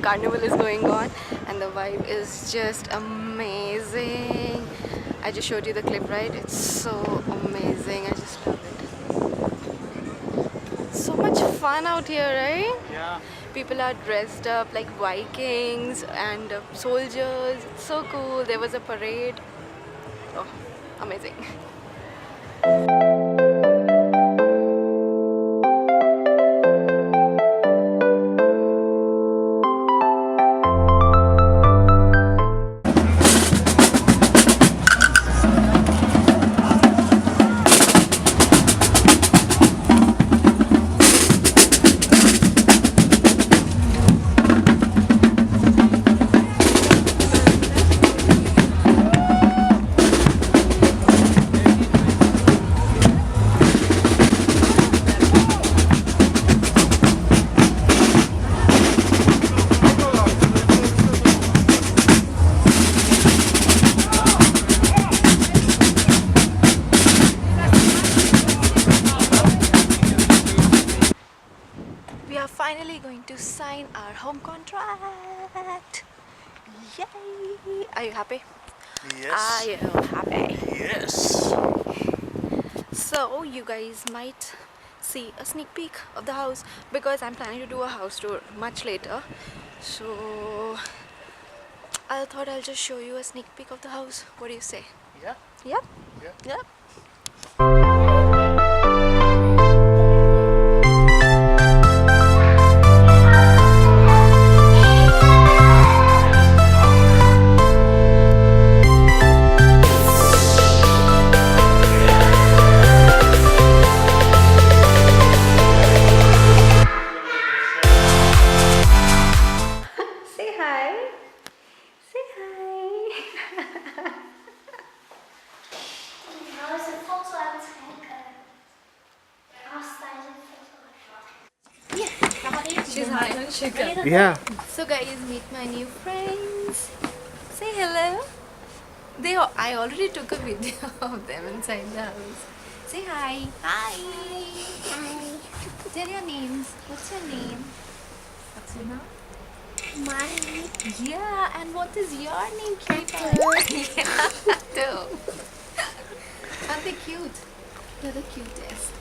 carnival is going on, and the vibe is just amazing. I just showed you the clip, right? It's so amazing. I just love it. So much fun out here, right? Yeah. People are dressed up like Vikings and soldiers. It's so cool. There was a parade. Oh, amazing. We are finally going to sign our home contract. Yay! Are you happy? Yes. I am happy. Yes. So you guys might see a sneak peek of the house because I'm planning to do a house tour much later. So I thought I'll just show you a sneak peek of the house. What do you say? Yeah. Yeah? Yeah. Yeah. Say hi. Say hi. Nou is een foto aan het kijken. Afstaan is een foto. She's hiding chicken. Yeah. So guys, meet my new friends. Say hello. I already took a video of them inside the house. Say hi. Hi. Hi. Tell your names. What's your name? What's your name? Mine. Yeah, and what is your name, Kita? Yeah, too. Aren't they cute? They're the cutest.